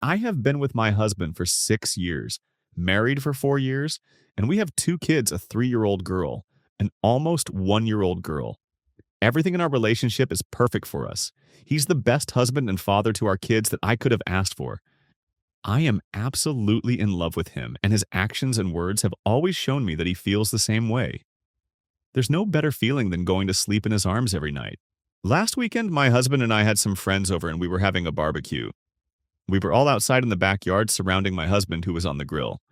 I have been with my husband for 6 years, married for 4 years, and we have two kids, a 3-year-old girl, an almost 1-year-old girl. Everything in our relationship is perfect for us. He's the best husband and father to our kids that I could have asked for. I am absolutely in love with him, and his actions and words have always shown me that he feels the same way. There's no better feeling than going to sleep in his arms every night. Last weekend, my husband and I had some friends over and we were having a barbecue. We were all outside in the backyard surrounding my husband who was on the grill.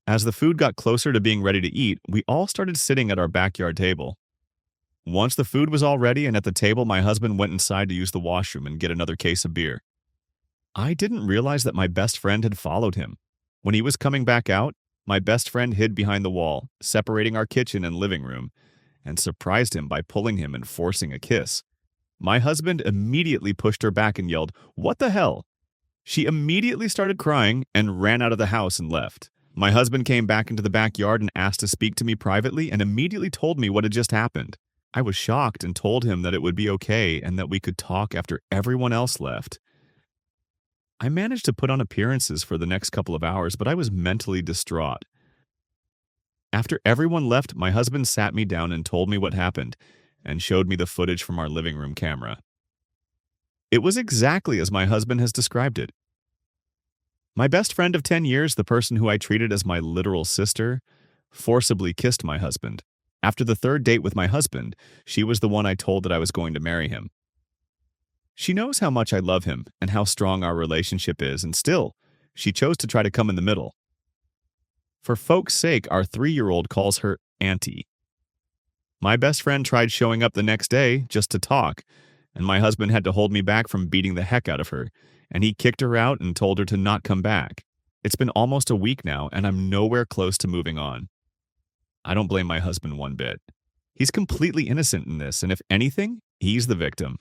As the food got closer to being ready to eat, we all started sitting at our backyard table. Once the food was all ready and at the table, my husband went inside to use the washroom and get another case of beer. I didn't realize that my best friend had followed him. When he was coming back out, my best friend hid behind the wall, separating our kitchen and living room, and surprised him by pulling him and forcing a kiss. My husband immediately pushed her back and yelled, "What the hell?" She immediately started crying and ran out of the house and left. My husband came back into the backyard and asked to speak to me privately and immediately told me what had just happened. I was shocked and told him that it would be okay and that we could talk after everyone else left. I managed to put on appearances for the next couple of hours, but I was mentally distraught. After everyone left, my husband sat me down and told me what happened and showed me the footage from our living room camera. It was exactly as my husband has described it. My best friend of 10 years, the person who I treated as my literal sister, forcibly kissed my husband. After the third date with my husband, she was the one I told that I was going to marry him. She knows how much I love him and how strong our relationship is, and still, she chose to try to come in the middle. For folks' sake, our 3-year-old calls her Aunty. My best friend tried showing up the next day just to talk, and my husband had to hold me back from beating the heck out of her, and he kicked her out and told her to not come back. It's been almost a week now, and I'm nowhere close to moving on. I don't blame my husband one bit. He's completely innocent in this, and if anything, he's the victim.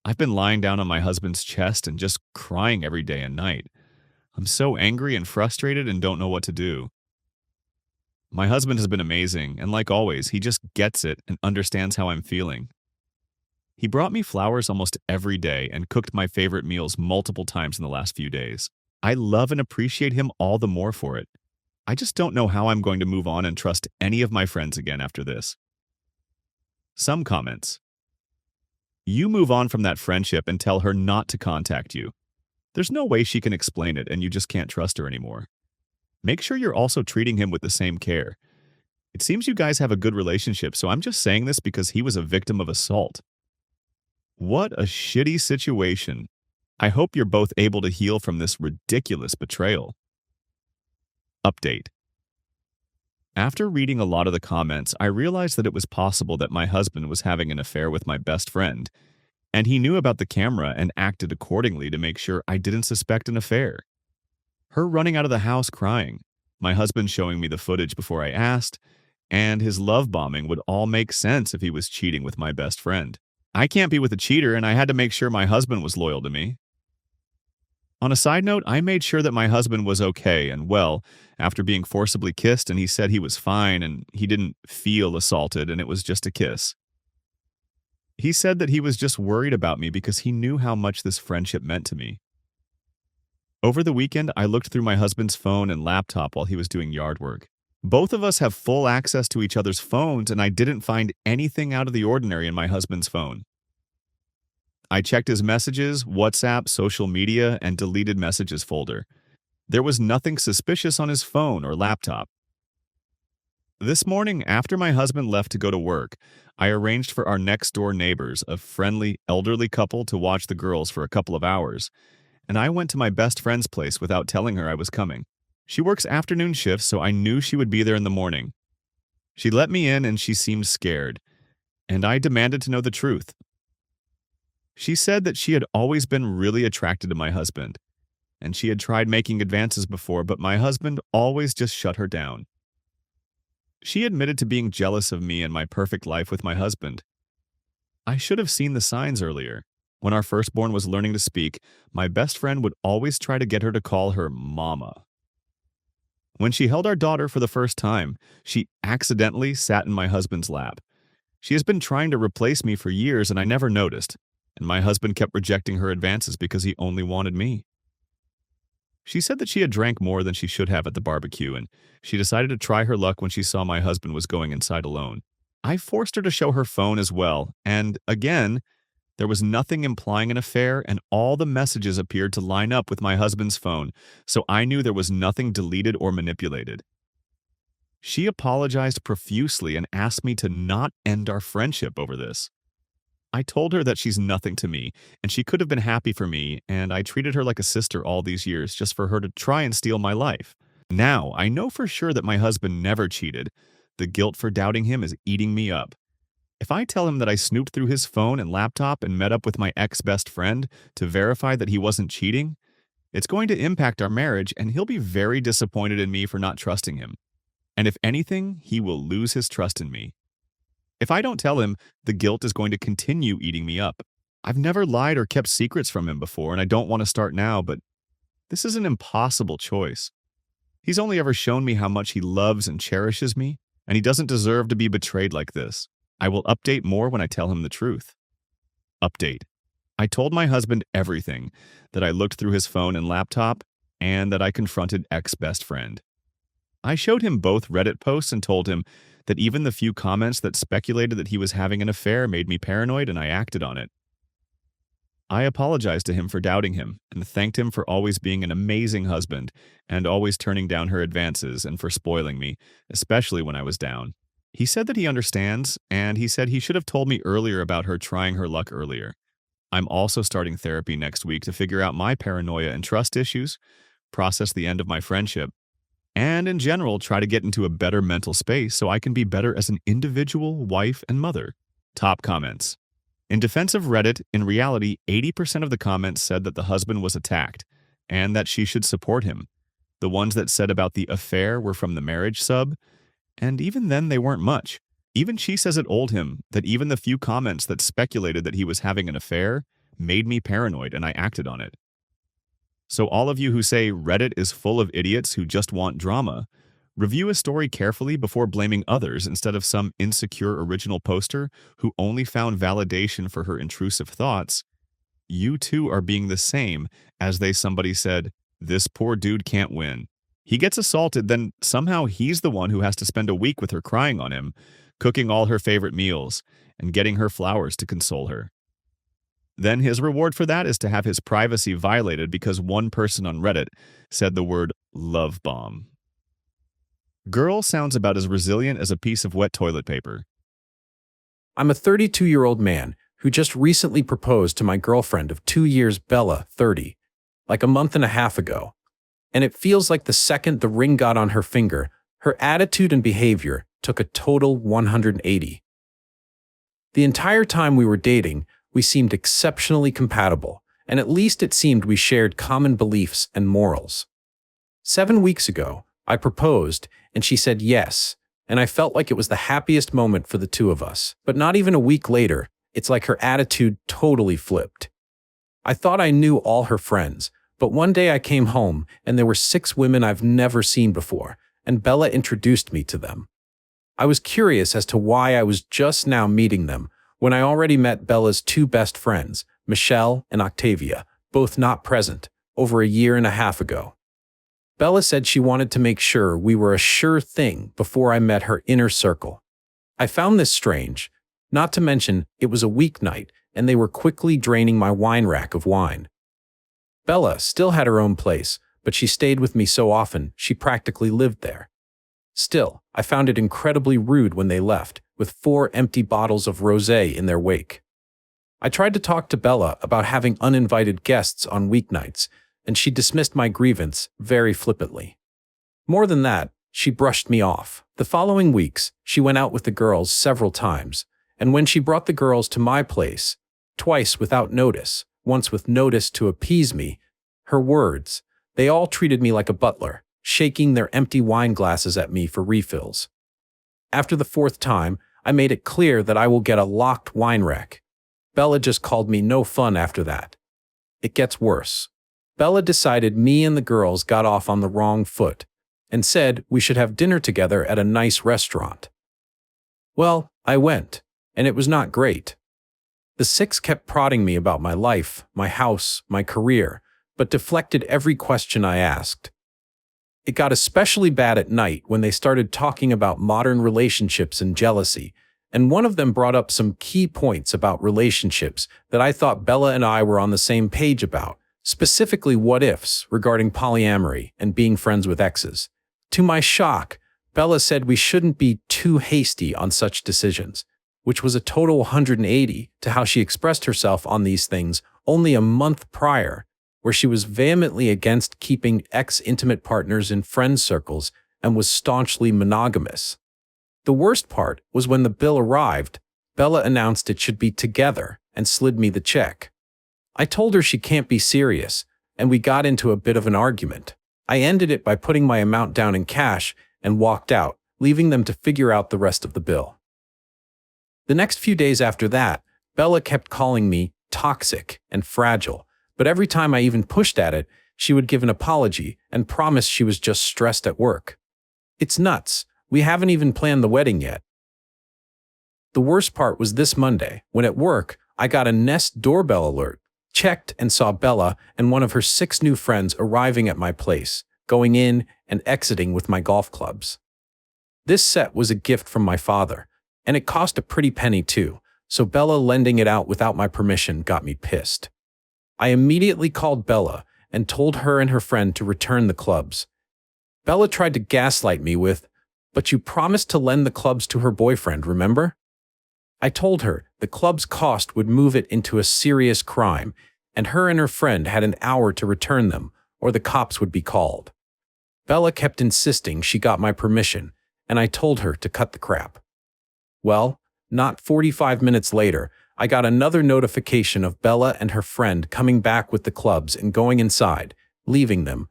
I've been lying down on my husband's chest and just crying every day and night. I'm so angry and frustrated and don't know what to do. My husband has been amazing, and like always, he just gets it and understands how I'm feeling. He brought me flowers almost every day and cooked my favorite meals multiple times in the last few days. I love and appreciate him all the more for it. I just don't know how I'm going to move on and trust any of my friends again after this. Some comments. You move on from that friendship and tell her not to contact you. There's no way she can explain it and you just can't trust her anymore. Make sure you're also treating him with the same care. It seems you guys have a good relationship, so I'm just saying this because he was a victim of assault. What a shitty situation. I hope you're both able to heal from this ridiculous betrayal. Update. After reading a lot of the comments, I realized that it was possible that my husband was having an affair with my best friend, and he knew about the camera and acted accordingly to make sure I didn't suspect an affair. Her running out of the house crying, my husband showing me the footage before I asked, and his love bombing would all make sense if he was cheating with my best friend. I can't be with a cheater, and I had to make sure my husband was loyal to me. On a side note, I made sure that my husband was okay and well after being forcibly kissed, and he said he was fine and he didn't feel assaulted and it was just a kiss. He said that he was just worried about me because he knew how much this friendship meant to me. Over the weekend, I looked through my husband's phone and laptop while he was doing yard work. Both of us have full access to each other's phones, and I didn't find anything out of the ordinary in my husband's phone. I checked his messages, WhatsApp, social media, and deleted messages folder. There was nothing suspicious on his phone or laptop. This morning, after my husband left to go to work, I arranged for our next-door neighbors, a friendly, elderly couple, to watch the girls for a couple of hours, and I went to my best friend's place without telling her I was coming. She works afternoon shifts, so I knew she would be there in the morning. She let me in and she seemed scared, and I demanded to know the truth. She said that she had always been really attracted to my husband, and she had tried making advances before, but my husband always just shut her down. She admitted to being jealous of me and my perfect life with my husband. I should have seen the signs earlier. When our firstborn was learning to speak, my best friend would always try to get her to call her mama. When she held our daughter for the first time, she accidentally sat in my husband's lap. She has been trying to replace me for years and I never noticed, and my husband kept rejecting her advances because he only wanted me. She said that she had drank more than she should have at the barbecue, and she decided to try her luck when she saw my husband was going inside alone. I forced her to show her phone as well, and again, there was nothing implying an affair, and all the messages appeared to line up with my husband's phone, so I knew there was nothing deleted or manipulated. She apologized profusely and asked me to not end our friendship over this. I told her that she's nothing to me, and she could have been happy for me, and I treated her like a sister all these years just for her to try and steal my life. Now, I know for sure that my husband never cheated. The guilt for doubting him is eating me up. If I tell him that I snooped through his phone and laptop and met up with my ex-best friend to verify that he wasn't cheating, it's going to impact our marriage, and he'll be very disappointed in me for not trusting him. And if anything, he will lose his trust in me. If I don't tell him, the guilt is going to continue eating me up. I've never lied or kept secrets from him before, and I don't want to start now, but this is an impossible choice. He's only ever shown me how much he loves and cherishes me, and he doesn't deserve to be betrayed like this. I will update more when I tell him the truth. Update. I told my husband everything, that I looked through his phone and laptop, and that I confronted ex-best friend. I showed him both Reddit posts and told him that even the few comments that speculated that he was having an affair made me paranoid, and I acted on it. I apologized to him for doubting him and thanked him for always being an amazing husband and always turning down her advances and for spoiling me, especially when I was down. He said that he understands, and he said he should have told me earlier about her trying her luck earlier. I'm also starting therapy next week to figure out my paranoia and trust issues, process the end of my friendship, and in general try to get into a better mental space so I can be better as an individual, wife, and mother. Top comments. In defense of Reddit, in reality, 80% of the comments said that the husband was attacked and that she should support him. The ones that said about the affair were from the marriage sub, and even then they weren't much. Even she says it old him that even the few comments that speculated that he was having an affair made me paranoid, and I acted on it. So all of you who say Reddit is full of idiots who just want drama, review a story carefully before blaming others instead of some insecure original poster who only found validation for her intrusive thoughts. You too are being the same as somebody said, this poor dude can't win. He gets assaulted, then somehow he's the one who has to spend a week with her crying on him, cooking all her favorite meals, and getting her flowers to console her. Then his reward for that is to have his privacy violated because one person on Reddit said the word love bomb. Girl sounds about as resilient as a piece of wet toilet paper. I'm a 32-year-old man who just recently proposed to my girlfriend of 2 years, Bella, 30, like a month and a half ago. And it feels like the second the ring got on her finger, her attitude and behavior took a total 180. The entire time we were dating, we seemed exceptionally compatible, and at least it seemed we shared common beliefs and morals. 7 weeks ago, I proposed, and she said yes, and I felt like it was the happiest moment for the two of us. But not even a week later, it's like her attitude totally flipped. I thought I knew all her friends, but one day I came home, and there were 6 women I've never seen before, and Bella introduced me to them. I was curious as to why I was just now meeting them, when I already met Bella's 2 best friends, Michelle and Octavia, both not present, over a year and a half ago. Bella said she wanted to make sure we were a sure thing before I met her inner circle. I found this strange, not to mention it was a weeknight, and they were quickly draining my wine rack of wine. Bella still had her own place, but she stayed with me so often she practically lived there. Still, I found it incredibly rude when they left, with 4 empty bottles of rosé in their wake. I tried to talk to Bella about having uninvited guests on weeknights, and she dismissed my grievance very flippantly. More than that, she brushed me off. The following weeks, she went out with the girls several times, and when she brought the girls to my place, twice without notice, once with notice to appease me, her words, they all treated me like a butler, shaking their empty wine glasses at me for refills. After the 4th time, I made it clear that I will get a locked wine rack. Bella just called me no fun after that. It gets worse. Bella decided me and the girls got off on the wrong foot and said we should have dinner together at a nice restaurant. Well, I went, and it was not great. The 6 kept prodding me about my life, my house, my career, but deflected every question I asked. It got especially bad at night when they started talking about modern relationships and jealousy, and one of them brought up some key points about relationships that I thought Bella and I were on the same page about, specifically what-ifs regarding polyamory and being friends with exes. To my shock, Bella said we shouldn't be too hasty on such decisions, which was a total 180 to how she expressed herself on these things only a month prior, where she was vehemently against keeping ex-intimate partners in friend circles and was staunchly monogamous. The worst part was when the bill arrived, Bella announced it should be together and slid me the check. I told her she can't be serious, and we got into a bit of an argument. I ended it by putting my amount down in cash and walked out, leaving them to figure out the rest of the bill. The next few days after that, Bella kept calling me toxic and fragile, but every time I even pushed at it, she would give an apology and promise she was just stressed at work. It's nuts. We haven't even planned the wedding yet. The worst part was this Monday, when at work, I got a Nest doorbell alert, checked and saw Bella and one of her 6 new friends arriving at my place, going in and exiting with my golf clubs. This set was a gift from my father, and it cost a pretty penny too, so Bella lending it out without my permission got me pissed. I immediately called Bella and told her and her friend to return the clubs. Bella tried to gaslight me with, "But you promised to lend the clubs to her boyfriend, remember?" I told her the club's cost would move it into a serious crime, and her friend had an hour to return them, or the cops would be called. Bella kept insisting she got my permission, and I told her to cut the crap. Well, not 45 minutes later, I got another notification of Bella and her friend coming back with the clubs and going inside, leaving them.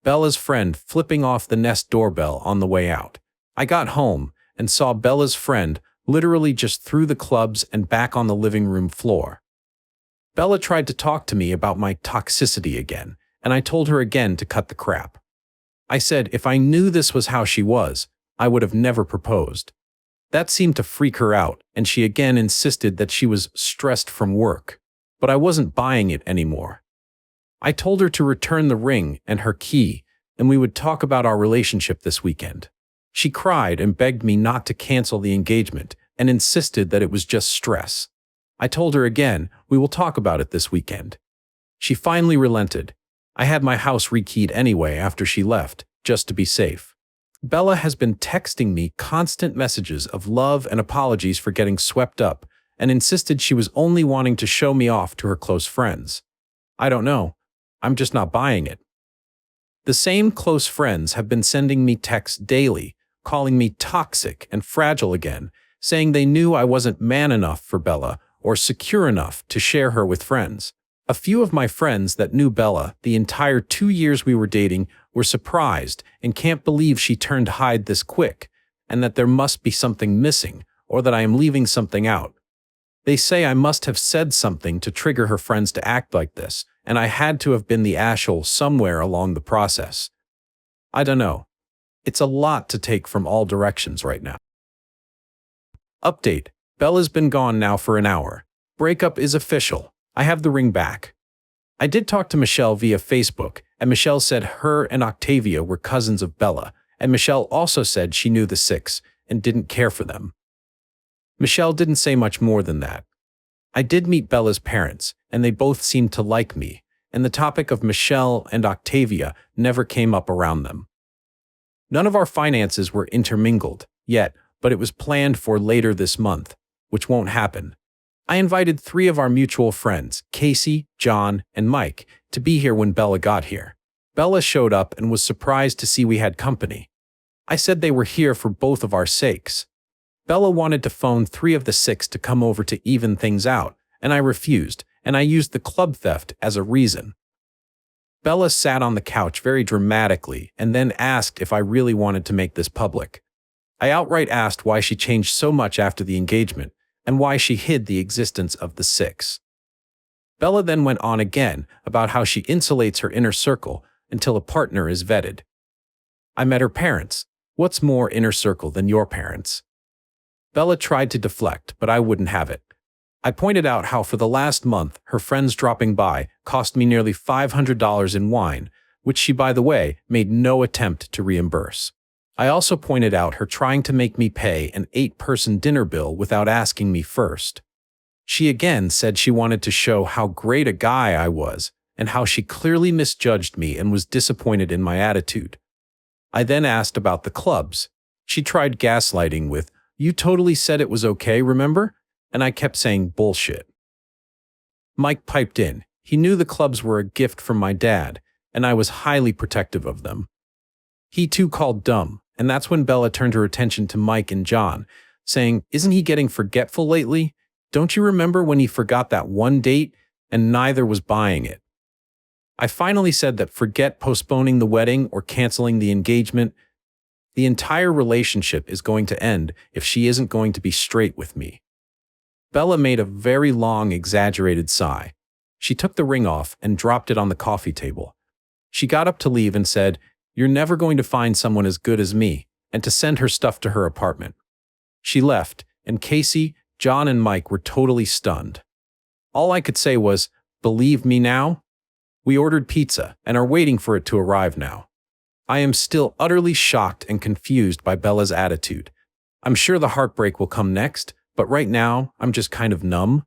Bella's friend flipping off the Nest doorbell on the way out. I got home and saw Bella's friend literally just threw the clubs and back on the living room floor. Bella tried to talk to me about my toxicity again, and I told her again to cut the crap. I said if I knew this was how she was, I would have never proposed. That seemed to freak her out, and she again insisted that she was stressed from work, but I wasn't buying it anymore. I told her to return the ring and her key, and we would talk about our relationship this weekend. She cried and begged me not to cancel the engagement and insisted that it was just stress. I told her again, we will talk about it this weekend. She finally relented. I had my house rekeyed anyway after she left, just to be safe. Bella has been texting me constant messages of love and apologies for getting swept up, and insisted she was only wanting to show me off to her close friends. I don't know. I'm just not buying it. The same close friends have been sending me texts daily, calling me toxic and fragile again, saying they knew I wasn't man enough for Bella or secure enough to share her with friends. A few of my friends that knew Bella the entire 2 years we were dating were surprised and can't believe she turned hide this quick, and that there must be something missing or that I am leaving something out. They say I must have said something to trigger her friends to act like this, and I had to have been the asshole somewhere along the process. I don't know. It's a lot to take from all directions right now. Update. Bella's been gone now for an hour. Breakup is official. I have the ring back. I did talk to Michelle via Facebook, and Michelle said her and Octavia were cousins of Bella, and Michelle also said she knew the 6 and didn't care for them. Michelle didn't say much more than that. I did meet Bella's parents, and they both seemed to like me, and the topic of Michelle and Octavia never came up around them. None of our finances were intermingled yet, but it was planned for later this month, which won't happen. I invited 3 of our mutual friends, Casey, John, and Mike, to be here when Bella got here. Bella showed up and was surprised to see we had company. I said they were here for both of our sakes. Bella wanted to phone 3 of the 6 to come over to even things out, and I refused, and I used the club theft as a reason. Bella sat on the couch very dramatically and then asked if I really wanted to make this public. I outright asked why she changed so much after the engagement and why she hid the existence of the 6. Bella then went on again about how she insulates her inner circle until a partner is vetted. I met her parents. What's more inner circle than your parents? Bella tried to deflect, but I wouldn't have it. I pointed out how for the last month, her friends dropping by cost me nearly $500 in wine, which she, by the way, made no attempt to reimburse. I also pointed out her trying to make me pay an 8-person dinner bill without asking me first. She again said she wanted to show how great a guy I was and how she clearly misjudged me and was disappointed in my attitude. I then asked about the clubs. She tried gaslighting with, "You totally said it was okay, remember?" And I kept saying bullshit. Mike piped in. He knew the clubs were a gift from my dad, and I was highly protective of them. He too called dumb, and that's when Bella turned her attention to Mike and John, saying, "Isn't he getting forgetful lately? Don't you remember when he forgot that one date and neither was buying it?" I finally said that forget postponing the wedding or canceling the engagement. The entire relationship is going to end if she isn't going to be straight with me. Bella made a very long, exaggerated sigh. She took the ring off and dropped it on the coffee table. She got up to leave and said, "You're never going to find someone as good as me," and to send her stuff to her apartment. She left, and Casey, John, and Mike were totally stunned. All I could say was, "Believe me now?" We ordered pizza and are waiting for it to arrive now. I am still utterly shocked and confused by Bella's attitude. I'm sure the heartbreak will come next, but right now I'm just kind of numb.